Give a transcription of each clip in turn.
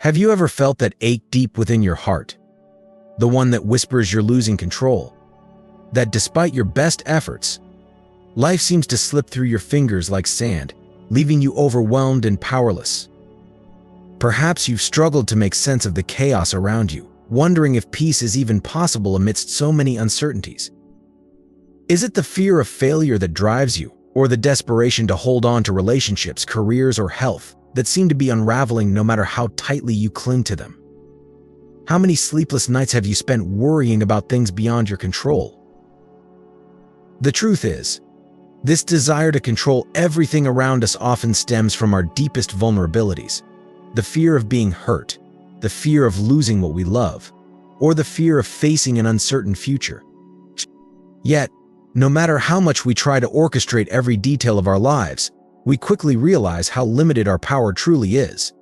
Have you ever felt that ache deep within your heart? The one that whispers you're losing control? That despite your best efforts, life seems to slip through your fingers like sand, leaving you overwhelmed and powerless? Perhaps you've struggled to make sense of the chaos around you, wondering if peace is even possible amidst so many uncertainties. Is it the fear of failure that drives you, or the desperation to hold on to relationships, careers, or health that seem to be unraveling no matter how tightly you cling to them? How many sleepless nights have you spent worrying about things beyond your control? The truth is, this desire to control everything around us often stems from our deepest vulnerabilities: the fear of being hurt, the fear of losing what we love, or the fear of facing an uncertain future. Yet, no matter how much we try to orchestrate every detail of our lives, we quickly realize how limited our power truly is.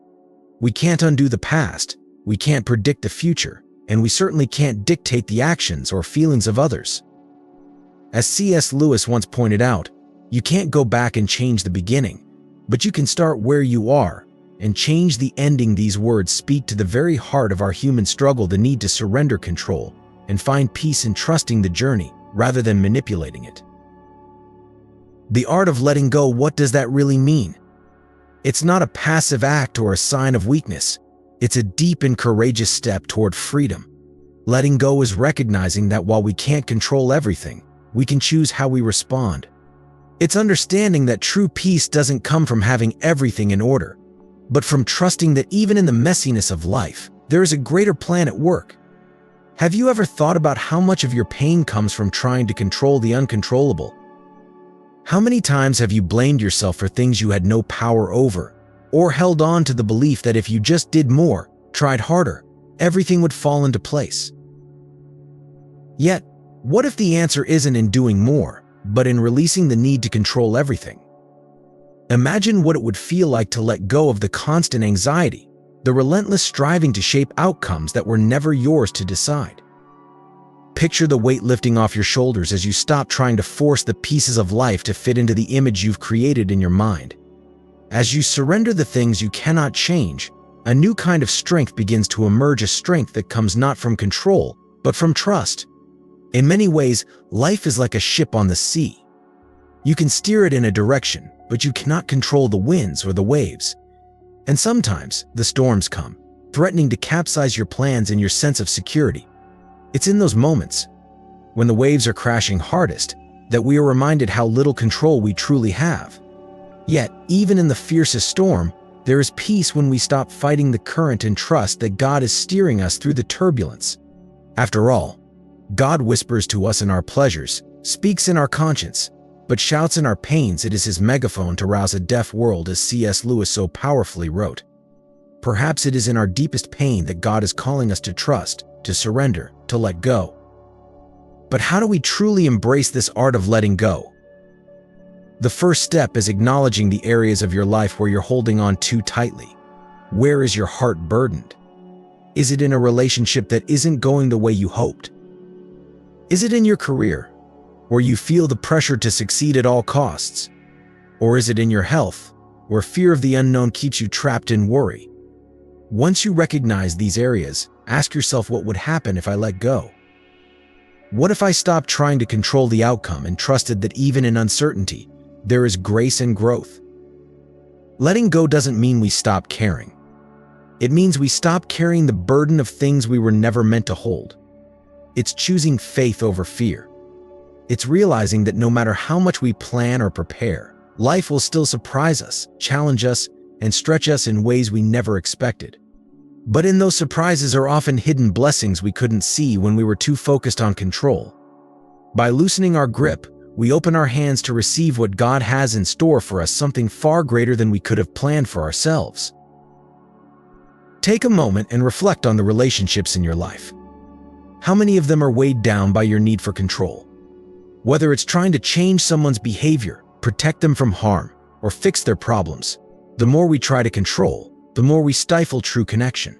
We can't undo the past, we can't predict the future, and we certainly can't dictate the actions or feelings of others. As C.S. Lewis once pointed out, you can't go back and change the beginning, but you can start where you are and change the ending. These words speak to the very heart of our human struggle, the need to surrender control and find peace in trusting the journey rather than manipulating it. The art of letting go. What does that really mean? It's not a passive act or a sign of weakness. It's a deep and courageous step toward freedom. Letting go is recognizing that while we can't control everything, we can choose how we respond. It's understanding that true peace doesn't come from having everything in order, but from trusting that even in the messiness of life, there is a greater plan at work. Have you ever thought about how much of your pain comes from trying to control the uncontrollable? How many times have you blamed yourself for things you had no power over, or held on to the belief that if you just did more, tried harder, everything would fall into place? Yet, what if the answer isn't in doing more, but in releasing the need to control everything? Imagine what it would feel like to let go of the constant anxiety, the relentless striving to shape outcomes that were never yours to decide. Picture the weight lifting off your shoulders as you stop trying to force the pieces of life to fit into the image you've created in your mind. As you surrender the things you cannot change, a new kind of strength begins to emerge, a strength that comes not from control, but from trust. In many ways, life is like a ship on the sea. You can steer it in a direction, but you cannot control the winds or the waves. And sometimes, the storms come, threatening to capsize your plans and your sense of security. It's in those moments, when the waves are crashing hardest, that we are reminded how little control we truly have. Yet, even in the fiercest storm, there is peace when we stop fighting the current and trust that God is steering us through the turbulence. After all, God whispers to us in our pleasures, speaks in our conscience, but shouts in our pains. It is his megaphone to rouse a deaf world, as C.S. Lewis so powerfully wrote. Perhaps it is in our deepest pain that God is calling us to trust, to surrender, to let go. But how do we truly embrace this art of letting go? The first step is acknowledging the areas of your life where you're holding on too tightly. Where is your heart burdened? Is it in a relationship that isn't going the way you hoped? Is it in your career, where you feel the pressure to succeed at all costs? Or is it in your health, where fear of the unknown keeps you trapped in worry? Once you recognize these areas, ask yourself, what would happen if I let go? What if I stopped trying to control the outcome and trusted that even in uncertainty, there is grace and growth? Letting go doesn't mean we stop caring. It means we stop carrying the burden of things we were never meant to hold. It's choosing faith over fear. It's realizing that no matter how much we plan or prepare, life will still surprise us, challenge us, and stretch us in ways we never expected. But in those surprises are often hidden blessings we couldn't see when we were too focused on control. By loosening our grip, we open our hands to receive what God has in store for us, something far greater than we could have planned for ourselves. Take a moment and reflect on the relationships in your life. How many of them are weighed down by your need for control? Whether it's trying to change someone's behavior, protect them from harm, or fix their problems, the more we try to control, the more we stifle true connection.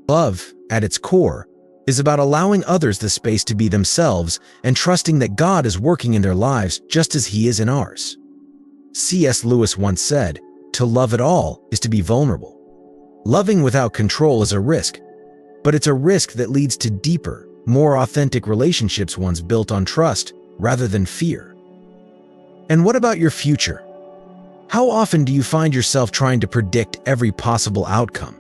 Love, at its core, is about allowing others the space to be themselves and trusting that God is working in their lives just as He is in ours. C.S. Lewis once said, "To love at all is to be vulnerable." Loving without control is a risk, but it's a risk that leads to deeper, more authentic relationships, ones built on trust rather than fear. And what about your future? How often do you find yourself trying to predict every possible outcome,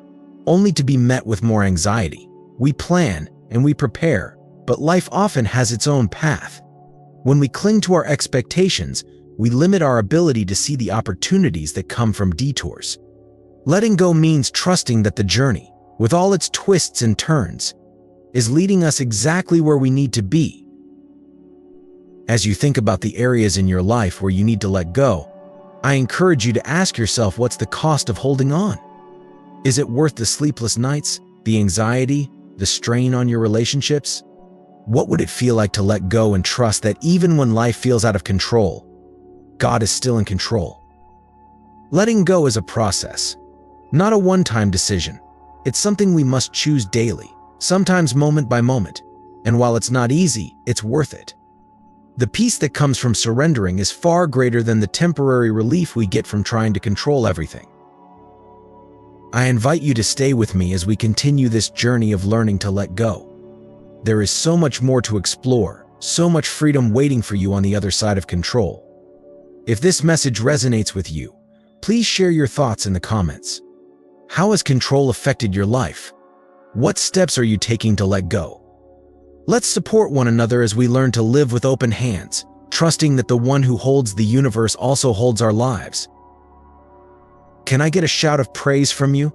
only to be met with more anxiety? We plan and we prepare, but life often has its own path. When we cling to our expectations, we limit our ability to see the opportunities that come from detours. Letting go means trusting that the journey, with all its twists and turns, is leading us exactly where we need to be. As you think about the areas in your life where you need to let go, I encourage you to ask yourself, what's the cost of holding on? Is it worth the sleepless nights, the anxiety, the strain on your relationships? What would it feel like to let go and trust that even when life feels out of control, God is still in control? Letting go is a process, not a one-time decision. It's something we must choose daily, sometimes moment by moment, and while it's not easy, it's worth it. The peace that comes from surrendering is far greater than the temporary relief we get from trying to control everything. I invite you to stay with me as we continue this journey of learning to let go. There is so much more to explore, so much freedom waiting for you on the other side of control. If this message resonates with you, please share your thoughts in the comments. How has control affected your life? What steps are you taking to let go? Let's support one another as we learn to live with open hands, trusting that the one who holds the universe also holds our lives. Can I get a shout of praise from you?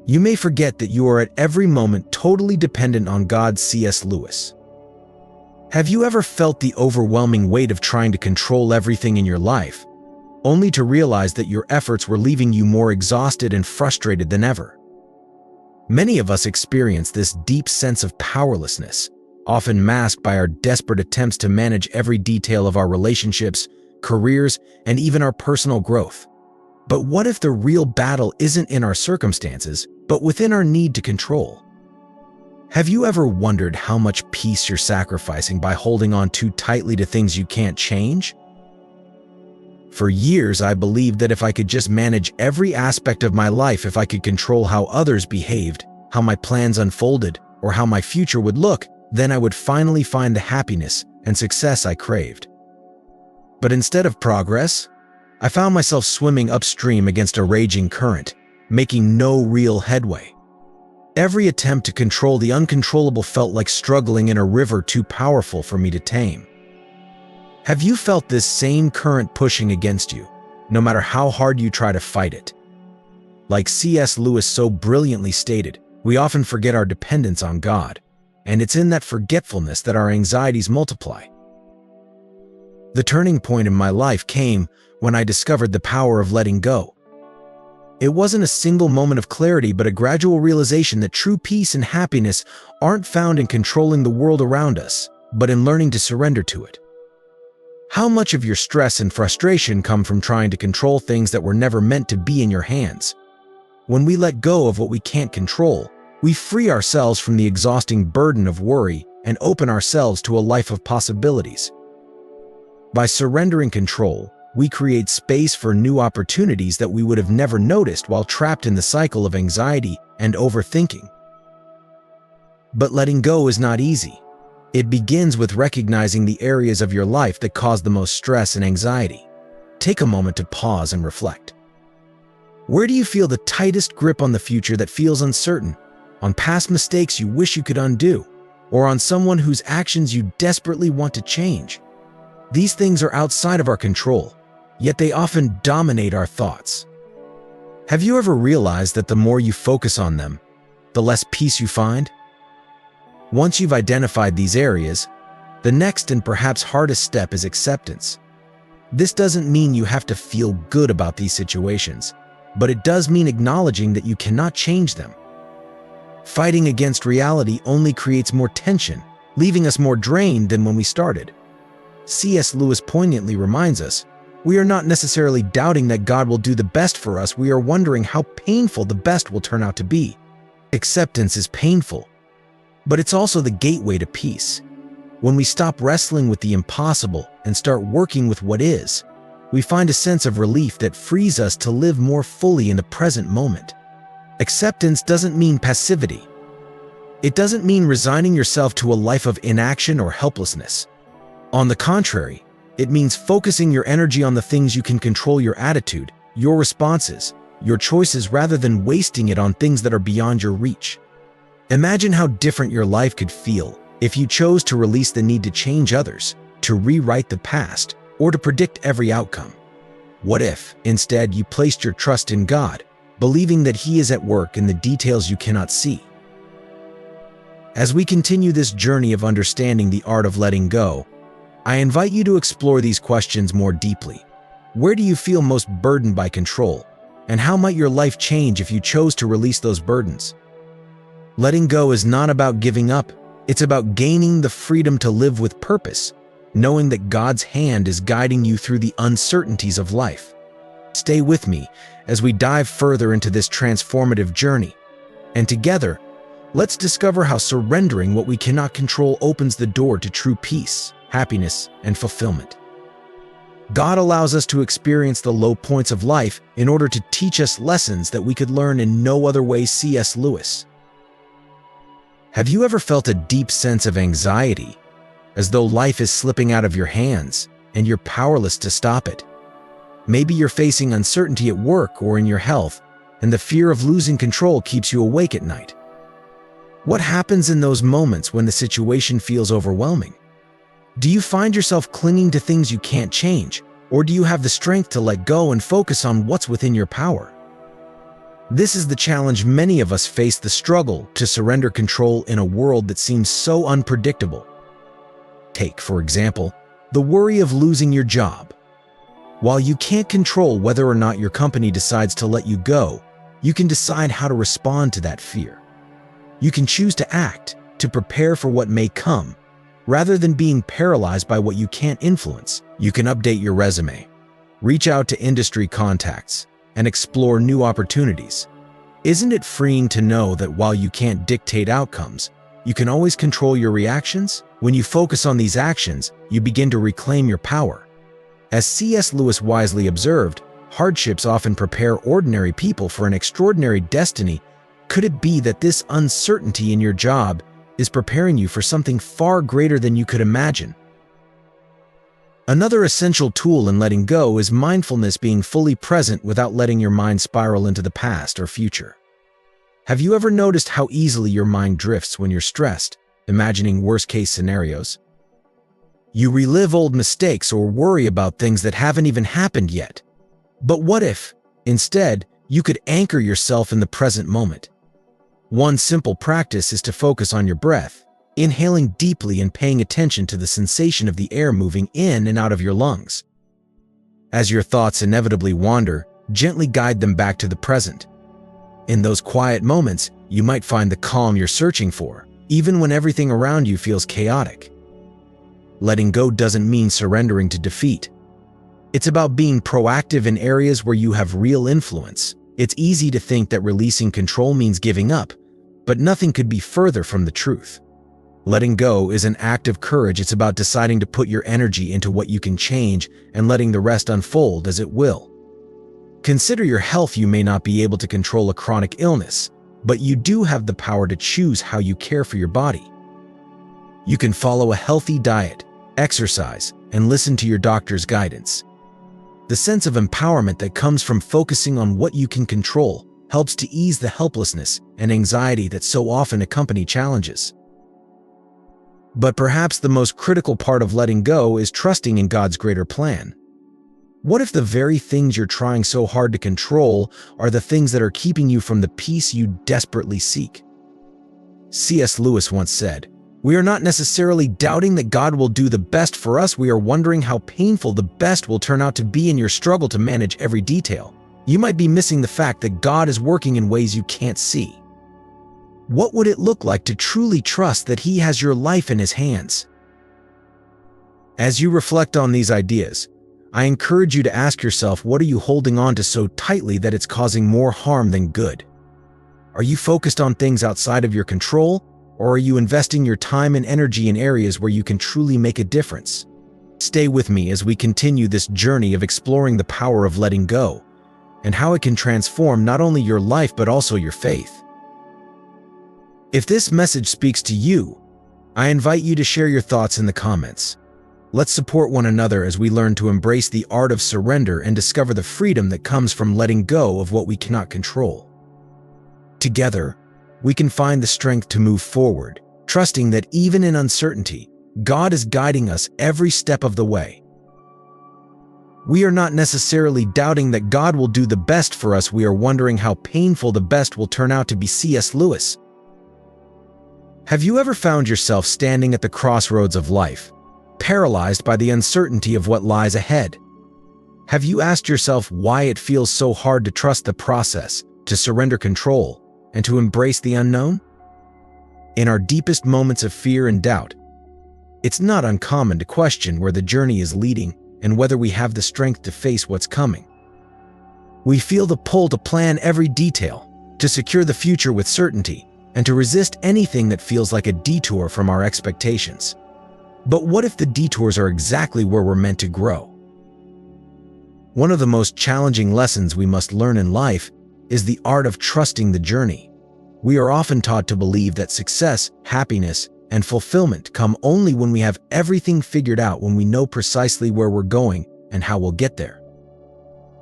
You may forget that you are at every moment totally dependent on God. C.S. Lewis. Have you ever felt the overwhelming weight of trying to control everything in your life, only to realize that your efforts were leaving you more exhausted and frustrated than ever? Many of us experience this deep sense of powerlessness, often masked by our desperate attempts to manage every detail of our relationships, careers, and even our personal growth. But what if the real battle isn't in our circumstances, but within our need to control? Have you ever wondered how much peace you're sacrificing by holding on too tightly to things you can't change? For years, I believed that if I could just manage every aspect of my life, if I could control how others behaved, how my plans unfolded, or how my future would look, then I would finally find the happiness and success I craved. But instead of progress, I found myself swimming upstream against a raging current, making no real headway. Every attempt to control the uncontrollable felt like struggling in a river too powerful for me to tame. Have you felt this same current pushing against you, no matter how hard you try to fight it? Like C.S. Lewis so brilliantly stated, we often forget our dependence on God, and it's in that forgetfulness that our anxieties multiply. The turning point in my life came when I discovered the power of letting go. It wasn't a single moment of clarity, but a gradual realization that true peace and happiness aren't found in controlling the world around us, but in learning to surrender to it. How much of your stress and frustration come from trying to control things that were never meant to be in your hands? When we let go of what we can't control, we free ourselves from the exhausting burden of worry and open ourselves to a life of possibilities. By surrendering control, we create space for new opportunities that we would have never noticed while trapped in the cycle of anxiety and overthinking. But letting go is not easy. It begins with recognizing the areas of your life that cause the most stress and anxiety. Take a moment to pause and reflect. Where do you feel the tightest grip on the future that feels uncertain? On past mistakes you wish you could undo? Or on someone whose actions you desperately want to change? These things are outside of our control, yet they often dominate our thoughts. Have you ever realized that the more you focus on them, the less peace you find? Once you've identified these areas, the next and perhaps hardest step is acceptance. This doesn't mean you have to feel good about these situations, but it does mean acknowledging that you cannot change them. Fighting against reality only creates more tension, leaving us more drained than when we started. C.S. Lewis poignantly reminds us, we are not necessarily doubting that God will do the best for us, we are wondering how painful the best will turn out to be. Acceptance is painful, but it's also the gateway to peace. When we stop wrestling with the impossible and start working with what is, we find a sense of relief that frees us to live more fully in the present moment. Acceptance doesn't mean passivity. It doesn't mean resigning yourself to a life of inaction or helplessness. On the contrary, it means focusing your energy on the things you can control: your attitude, your responses, your choices, rather than wasting it on things that are beyond your reach. Imagine how different your life could feel if you chose to release the need to change others, to rewrite the past, or to predict every outcome. What if, instead, you placed your trust in God, believing that He is at work in the details you cannot see? As we continue this journey of understanding the art of letting go, I invite you to explore these questions more deeply. Where do you feel most burdened by control? And how might your life change if you chose to release those burdens? Letting go is not about giving up. It's about gaining the freedom to live with purpose, knowing that God's hand is guiding you through the uncertainties of life. Stay with me as we dive further into this transformative journey. And together, let's discover how surrendering what we cannot control opens the door to true peace, happiness, and fulfillment. God allows us to experience the low points of life in order to teach us lessons that we could learn in no other way. C.S. Lewis. Have you ever felt a deep sense of anxiety, as though life is slipping out of your hands and you're powerless to stop it? Maybe you're facing uncertainty at work or in your health, and the fear of losing control keeps you awake at night. What happens in those moments when the situation feels overwhelming? Do you find yourself clinging to things you can't change, or do you have the strength to let go and focus on what's within your power? This is the challenge many of us face: the struggle to surrender control in a world that seems so unpredictable. Take, for example, the worry of losing your job. While you can't control whether or not your company decides to let you go, you can decide how to respond to that fear. You can choose to act, to prepare for what may come, rather than being paralyzed by what you can't influence. You can update your resume, reach out to industry contacts, and explore new opportunities. Isn't it freeing to know that while you can't dictate outcomes, you can always control your reactions? When you focus on these actions, you begin to reclaim your power. As C.S. Lewis wisely observed, hardships often prepare ordinary people for an extraordinary destiny. Could it be that this uncertainty in your job is preparing you for something far greater than you could imagine? Another essential tool in letting go is mindfulness, being fully present without letting your mind spiral into the past or future. Have you ever noticed how easily your mind drifts when you're stressed, imagining worst-case scenarios? You relive old mistakes or worry about things that haven't even happened yet. But what if, instead, you could anchor yourself in the present moment? One simple practice is to focus on your breath, inhaling deeply and paying attention to the sensation of the air moving in and out of your lungs. As your thoughts inevitably wander, gently guide them back to the present. In those quiet moments, you might find the calm you're searching for, even when everything around you feels chaotic. Letting go doesn't mean surrendering to defeat. It's about being proactive in areas where you have real influence. It's easy to think that releasing control means giving up, but nothing could be further from the truth. Letting go is an act of courage. It's about deciding to put your energy into what you can change and letting the rest unfold as it will. Consider your health. You may not be able to control a chronic illness, but you do have the power to choose how you care for your body. You can follow a healthy diet, exercise, and listen to your doctor's guidance. The sense of empowerment that comes from focusing on what you can control helps to ease the helplessness and anxiety that so often accompany challenges. But perhaps the most critical part of letting go is trusting in God's greater plan. What if the very things you're trying so hard to control are the things that are keeping you from the peace you desperately seek? C.S. Lewis once said, "We are not necessarily doubting that God will do the best for us. We are wondering how painful the best will turn out to be in your struggle to manage every detail. You might be missing the fact that God is working in ways you can't see." What would it look like to truly trust that He has your life in His hands? As you reflect on these ideas, I encourage you to ask yourself, what are you holding on to so tightly that it's causing more harm than good? Are you focused on things outside of your control, or are you investing your time and energy in areas where you can truly make a difference? Stay with me as we continue this journey of exploring the power of letting go, and how it can transform not only your life but also your faith. If this message speaks to you, I invite you to share your thoughts in the comments. Let's support one another as we learn to embrace the art of surrender and discover the freedom that comes from letting go of what we cannot control. Together, we can find the strength to move forward, trusting that even in uncertainty, God is guiding us every step of the way. We are not necessarily doubting that God will do the best for us, we are wondering how painful the best will turn out to be. C.S. Lewis. Have you ever found yourself standing at the crossroads of life, paralyzed by the uncertainty of what lies ahead? Have you asked yourself why it feels so hard to trust the process, to surrender control, and to embrace the unknown? In our deepest moments of fear and doubt, it's not uncommon to question where the journey is leading and whether we have the strength to face what's coming. We feel the pull to plan every detail, to secure the future with certainty, and to resist anything that feels like a detour from our expectations. But what if the detours are exactly where we're meant to grow? One of the most challenging lessons we must learn in life is the art of trusting the journey. We are often taught to believe that success, happiness, and fulfillment come only when we have everything figured out, when we know precisely where we're going and how we'll get there.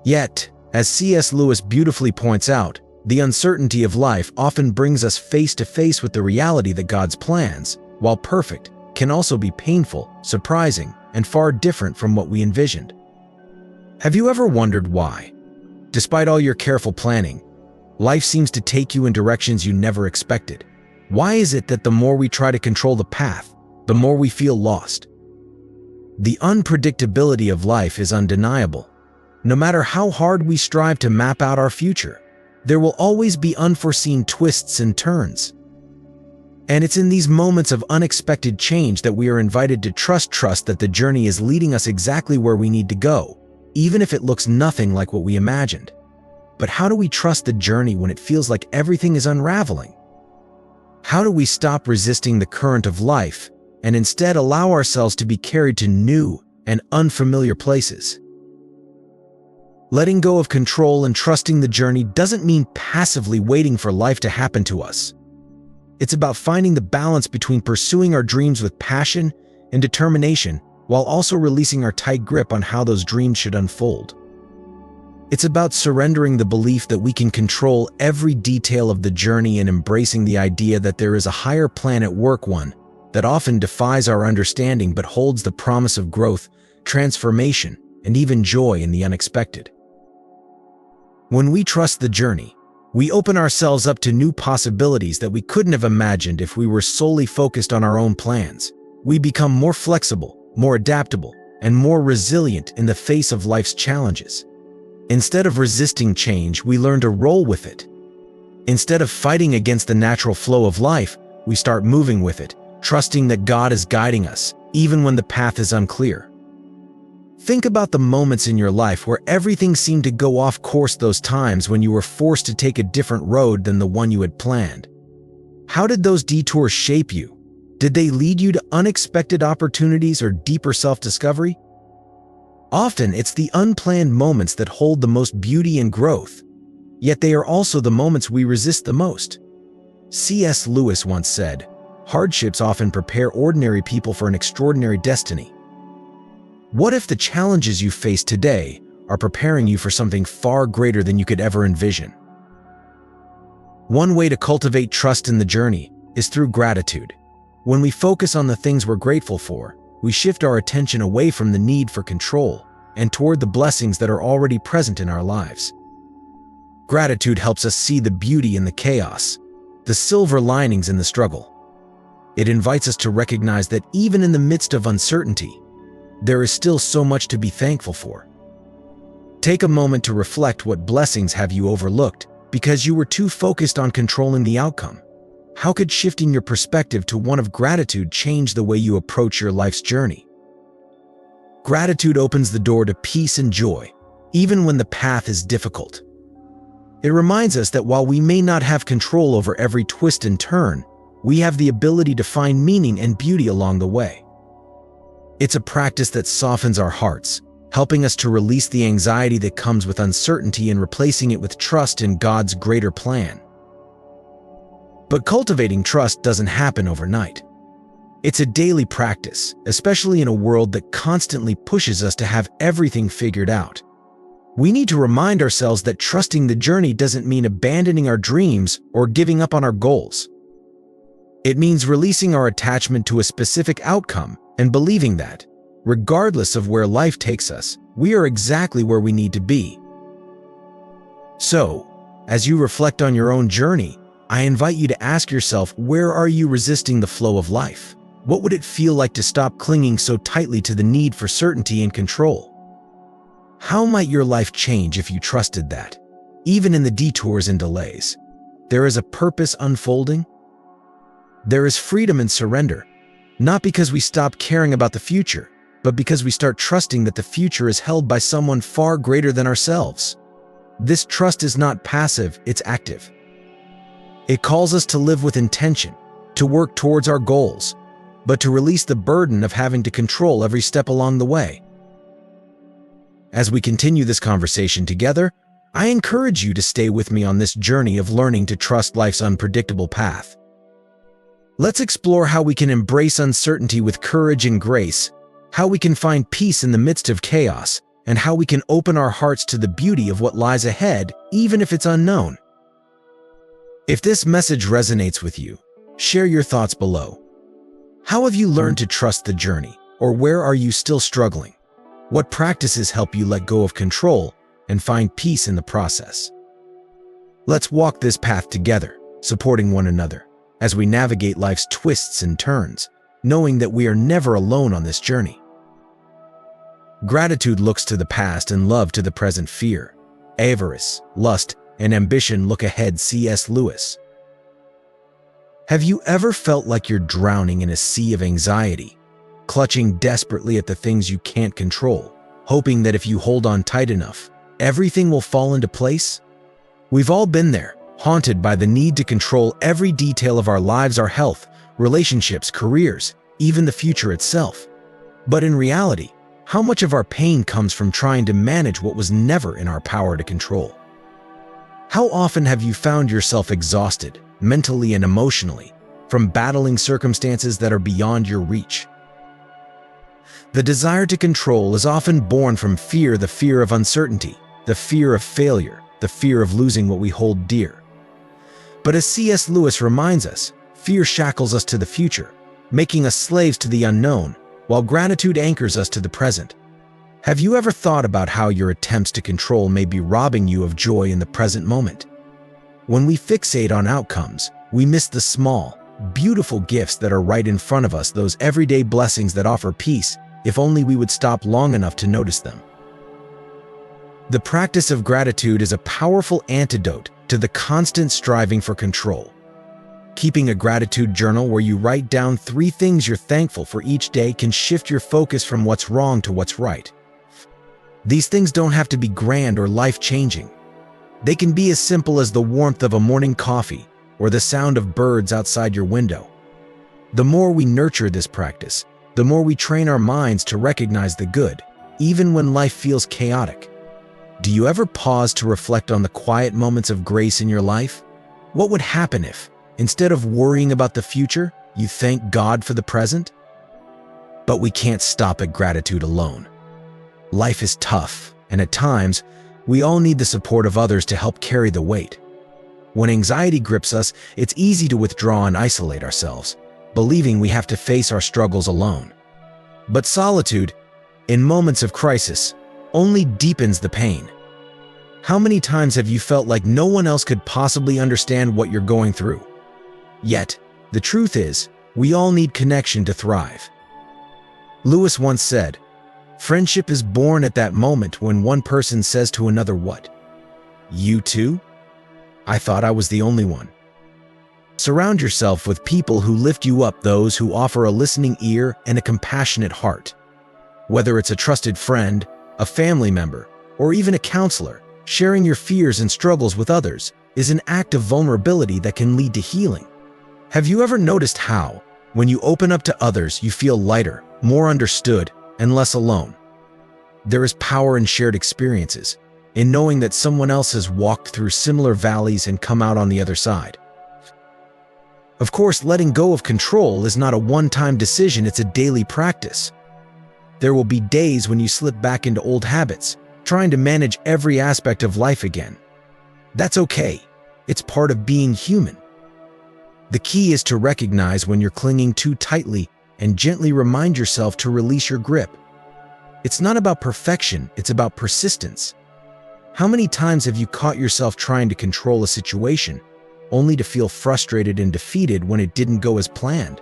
Yet, as C.S. Lewis beautifully points out, the uncertainty of life often brings us face to face with the reality that God's plans, while perfect, can also be painful, surprising, and far different from what we envisioned. Have you ever wondered why, despite all your careful planning, life seems to take you in directions you never expected? Why is it that the more we try to control the path, the more we feel lost? The unpredictability of life is undeniable. No matter how hard we strive to map out our future, there will always be unforeseen twists and turns. And it's in these moments of unexpected change that we are invited to trust that the journey is leading us exactly where we need to go, even if it looks nothing like what we imagined. But how do we trust the journey when it feels like everything is unraveling? How do we stop resisting the current of life and instead allow ourselves to be carried to new and unfamiliar places? Letting go of control and trusting the journey doesn't mean passively waiting for life to happen to us. It's about finding the balance between pursuing our dreams with passion and determination while also releasing our tight grip on how those dreams should unfold. It's about surrendering the belief that we can control every detail of the journey and embracing the idea that there is a higher plan at work, one that often defies our understanding but holds the promise of growth, transformation, and even joy in the unexpected. When we trust the journey, we open ourselves up to new possibilities that we couldn't have imagined if we were solely focused on our own plans. We become more flexible, more adaptable, and more resilient in the face of life's challenges. Instead of resisting change, we learn to roll with it. Instead of fighting against the natural flow of life, we start moving with it, trusting that God is guiding us, even when the path is unclear. Think about the moments in your life where everything seemed to go off course, those times when you were forced to take a different road than the one you had planned. How did those detours shape you? Did they lead you to unexpected opportunities or deeper self-discovery? Often, it's the unplanned moments that hold the most beauty and growth, yet they are also the moments we resist the most. C.S. Lewis once said, "Hardships often prepare ordinary people for an extraordinary destiny." What if the challenges you face today are preparing you for something far greater than you could ever envision? One way to cultivate trust in the journey is through gratitude. When we focus on the things we're grateful for, we shift our attention away from the need for control and toward the blessings that are already present in our lives. Gratitude helps us see the beauty in the chaos, the silver linings in the struggle. It invites us to recognize that even in the midst of uncertainty, there is still so much to be thankful for. Take a moment to reflect what blessings have you overlooked because you were too focused on controlling the outcome. How could shifting your perspective to one of gratitude change the way you approach your life's journey? Gratitude opens the door to peace and joy, even when the path is difficult. It reminds us that while we may not have control over every twist and turn, we have the ability to find meaning and beauty along the way. It's a practice that softens our hearts, helping us to release the anxiety that comes with uncertainty and replacing it with trust in God's greater plan. But cultivating trust doesn't happen overnight. It's a daily practice, especially in a world that constantly pushes us to have everything figured out. We need to remind ourselves that trusting the journey doesn't mean abandoning our dreams or giving up on our goals. It means releasing our attachment to a specific outcome and believing that, regardless of where life takes us, we are exactly where we need to be. So, as you reflect on your own journey, I invite you to ask yourself, where are you resisting the flow of life? What would it feel like to stop clinging so tightly to the need for certainty and control? How might your life change if you trusted that, even in the detours and delays, there is a purpose unfolding? There is freedom in surrender, not because we stop caring about the future, but because we start trusting that the future is held by someone far greater than ourselves. This trust is not passive, it's active. It calls us to live with intention, to work towards our goals, but to release the burden of having to control every step along the way. As we continue this conversation together, I encourage you to stay with me on this journey of learning to trust life's unpredictable path. Let's explore how we can embrace uncertainty with courage and grace, how we can find peace in the midst of chaos, and how we can open our hearts to the beauty of what lies ahead, even if it's unknown. If this message resonates with you, share your thoughts below. How have you learned to trust the journey, or where are you still struggling? What practices help you let go of control and find peace in the process? Let's walk this path together, supporting one another, as we navigate life's twists and turns, knowing that we are never alone on this journey. Gratitude looks to the past and love to the present. Fear, avarice, lust, and ambition look ahead. C.S. Lewis. Have you ever felt like you're drowning in a sea of anxiety, clutching desperately at the things you can't control, hoping that if you hold on tight enough, everything will fall into place? We've all been there, haunted by the need to control every detail of our lives, our health, relationships, careers, even the future itself. But in reality, how much of our pain comes from trying to manage what was never in our power to control? How often have you found yourself exhausted, mentally and emotionally, from battling circumstances that are beyond your reach? The desire to control is often born from fear, the fear of uncertainty, the fear of failure, the fear of losing what we hold dear. But as C.S. Lewis reminds us, fear shackles us to the future, making us slaves to the unknown, while gratitude anchors us to the present. Have you ever thought about how your attempts to control may be robbing you of joy in the present moment? When we fixate on outcomes, we miss the small, beautiful gifts that are right in front of us, those everyday blessings that offer peace, if only we would stop long enough to notice them. The practice of gratitude is a powerful antidote to the constant striving for control. Keeping a gratitude journal where you write down 3 things you're thankful for each day can shift your focus from what's wrong to what's right. These things don't have to be grand or life-changing. They can be as simple as the warmth of a morning coffee or the sound of birds outside your window. The more we nurture this practice, the more we train our minds to recognize the good, even when life feels chaotic. Do you ever pause to reflect on the quiet moments of grace in your life? What would happen if, instead of worrying about the future, you thank God for the present? But we can't stop at gratitude alone. Life is tough, and at times, we all need the support of others to help carry the weight. When anxiety grips us, it's easy to withdraw and isolate ourselves, believing we have to face our struggles alone. But solitude, in moments of crisis, only deepens the pain. How many times have you felt like no one else could possibly understand what you're going through? Yet, the truth is, we all need connection to thrive. Lewis once said, "Friendship is born at that moment when one person says to another, 'What? You too? I thought I was the only one.'" Surround yourself with people who lift you up, those who offer a listening ear and a compassionate heart. Whether it's a trusted friend, a family member, or even a counselor, sharing your fears and struggles with others is an act of vulnerability that can lead to healing. Have you ever noticed how, when you open up to others, you feel lighter, more understood, and less alone? There is power in shared experiences, in knowing that someone else has walked through similar valleys and come out on the other side. Of course, letting go of control is not a one-time decision, it's a daily practice. There will be days when you slip back into old habits, trying to manage every aspect of life again. That's okay. It's part of being human. The key is to recognize when you're clinging too tightly and gently remind yourself to release your grip. It's not about perfection, it's about persistence. How many times have you caught yourself trying to control a situation, only to feel frustrated and defeated when it didn't go as planned?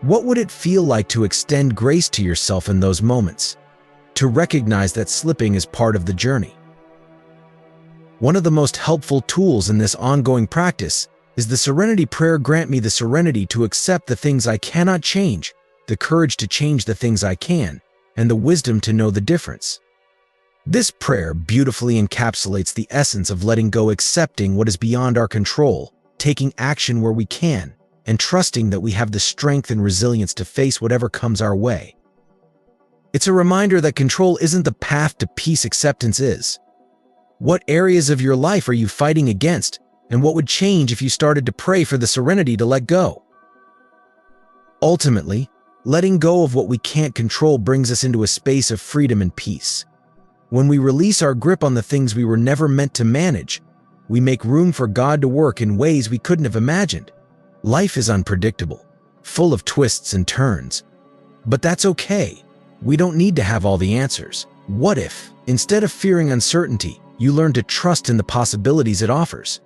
What would it feel like to extend grace to yourself in those moments? To recognize that slipping is part of the journey. One of the most helpful tools in this ongoing practice is the serenity prayer. Grant me the serenity to accept the things I cannot change, the courage to change the things I can, and the wisdom to know the difference. This prayer beautifully encapsulates the essence of letting go, accepting what is beyond our control, taking action where we can, and trusting that we have the strength and resilience to face whatever comes our way. It's a reminder that control isn't the path to peace, acceptance is. What areas of your life are you fighting against, and what would change if you started to pray for the serenity to let go? Ultimately, letting go of what we can't control brings us into a space of freedom and peace. When we release our grip on the things we were never meant to manage, we make room for God to work in ways we couldn't have imagined. Life is unpredictable, full of twists and turns. But that's okay. We don't need to have all the answers. What if, instead of fearing uncertainty, you learn to trust in the possibilities it offers?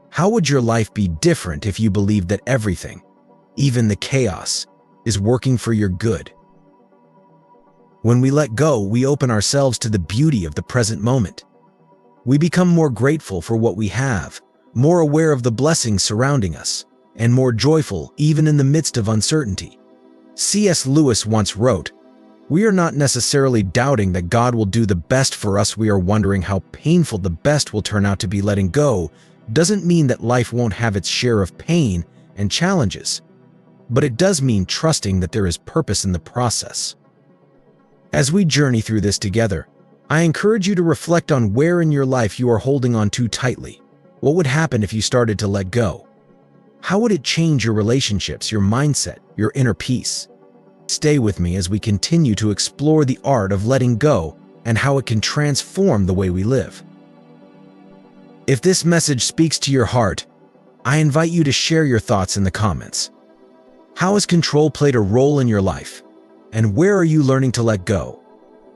How would your life be different if you believed that everything, even the chaos, is working for your good? When we let go, we open ourselves to the beauty of the present moment. We become more grateful for what we have, more aware of the blessings surrounding us, and more joyful even in the midst of uncertainty. C.S. Lewis once wrote, "We are not necessarily doubting that God will do the best for us. We are wondering how painful the best will turn out to be." Letting go doesn't mean that life won't have its share of pain and challenges, but it does mean trusting that there is purpose in the process. As we journey through this together, I encourage you to reflect on where in your life you are holding on too tightly. What would happen if you started to let go? How would it change your relationships, your mindset, your inner peace? Stay with me as we continue to explore the art of letting go and how it can transform the way we live. If this message speaks to your heart, I invite you to share your thoughts in the comments. How has control played a role in your life? And where are you learning to let go?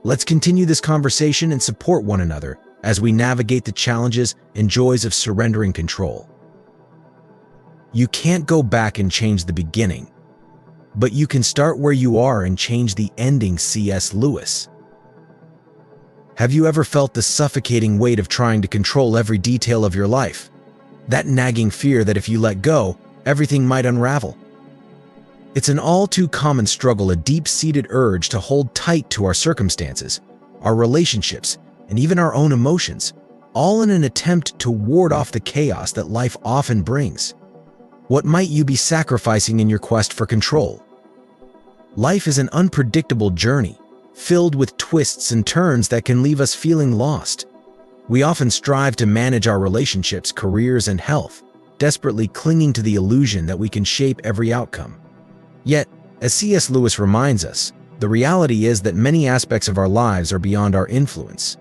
Let's continue this conversation and support one another as we navigate the challenges and joys of surrendering control. You can't go back and change the beginning, but you can start where you are and change the ending. C.S. Lewis. Have you ever felt the suffocating weight of trying to control every detail of your life? That nagging fear that if you let go, everything might unravel? It's an all too common struggle, a deep-seated urge to hold tight to our circumstances, our relationships, and even our own emotions, all in an attempt to ward off the chaos that life often brings. What might you be sacrificing in your quest for control? Life is an unpredictable journey, filled with twists and turns that can leave us feeling lost. We often strive to manage our relationships, careers, and health, desperately clinging to the illusion that we can shape every outcome. Yet, as C.S. Lewis reminds us, the reality is that many aspects of our lives are beyond our influence.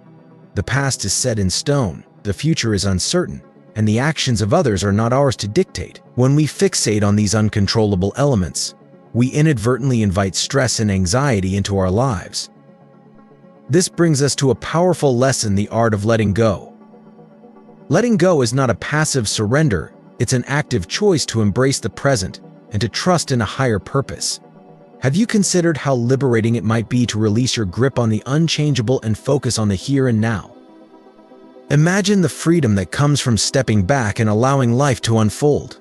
The past is set in stone, the future is uncertain, and the actions of others are not ours to dictate. When we fixate on these uncontrollable elements, we inadvertently invite stress and anxiety into our lives. This brings us to a powerful lesson: the art of letting go. Letting go is not a passive surrender, it's an active choice to embrace the present and to trust in a higher purpose. Have you considered how liberating it might be to release your grip on the unchangeable and focus on the here and now? Imagine the freedom that comes from stepping back and allowing life to unfold.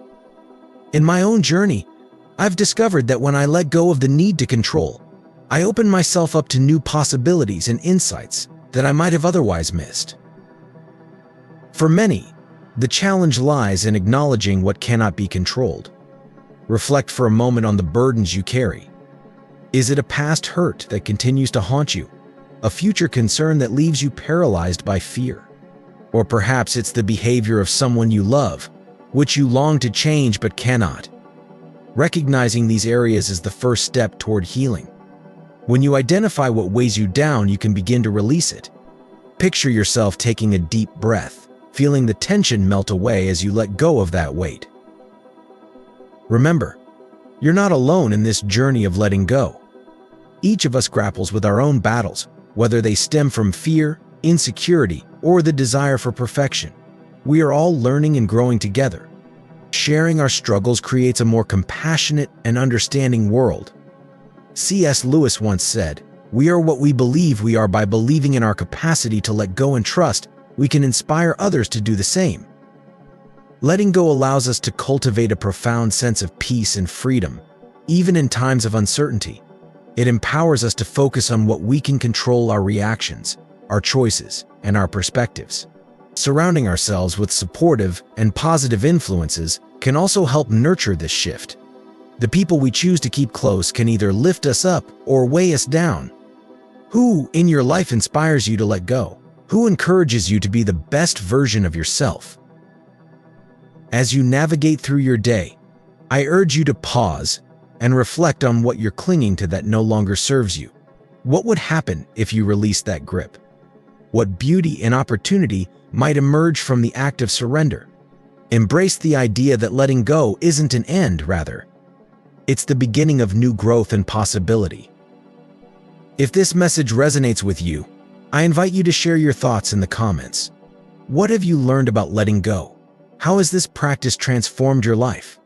In my own journey, I've discovered that when I let go of the need to control, I open myself up to new possibilities and insights that I might have otherwise missed. For many, the challenge lies in acknowledging what cannot be controlled. Reflect for a moment on the burdens you carry. Is it a past hurt that continues to haunt you? a future concern that leaves you paralyzed by fear. Or perhaps it's the behavior of someone you love, which you long to change but cannot. Recognizing these areas is the first step toward healing. When you identify what weighs you down, you can begin to release it. Picture yourself taking a deep breath, feeling the tension melt away as you let go of that weight. Remember, you're not alone in this journey of letting go. Each of us grapples with our own battles, whether they stem from fear, insecurity, or the desire for perfection. We are all learning and growing together. Sharing our struggles creates a more compassionate and understanding world. C.S. Lewis once said, "We are what we believe we are. By believing in our capacity to let go and trust, we can inspire others to do the same." Letting go allows us to cultivate a profound sense of peace and freedom, even in times of uncertainty. It empowers us to focus on what we can control: our reactions, our choices, and our perspectives. Surrounding ourselves with supportive and positive influences can also help nurture this shift. The people we choose to keep close can either lift us up or weigh us down. Who in your life inspires you to let go? Who encourages you to be the best version of yourself? As you navigate through your day, I urge you to pause and reflect on what you're clinging to that no longer serves you. What would happen if you released that grip? What beauty and opportunity might emerge from the act of surrender? Embrace the idea that letting go isn't an end, rather. It's the beginning of new growth and possibility. If this message resonates with you, I invite you to share your thoughts in the comments. What have you learned about letting go? How has this practice transformed your life?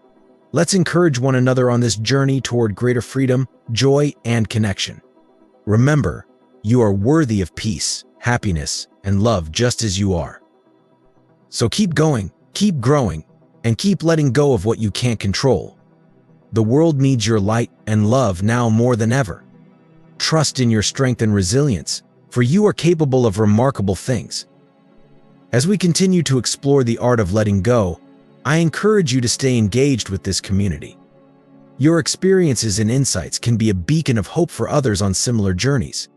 Let's encourage one another on this journey toward greater freedom, joy, and connection. Remember, you are worthy of peace, happiness, and love just as you are. So keep going, keep growing, and keep letting go of what you can't control. The world needs your light and love now more than ever. Trust in your strength and resilience, for you are capable of remarkable things. As we continue to explore the art of letting go, I encourage you to stay engaged with this community. Your experiences and insights can be a beacon of hope for others on similar journeys.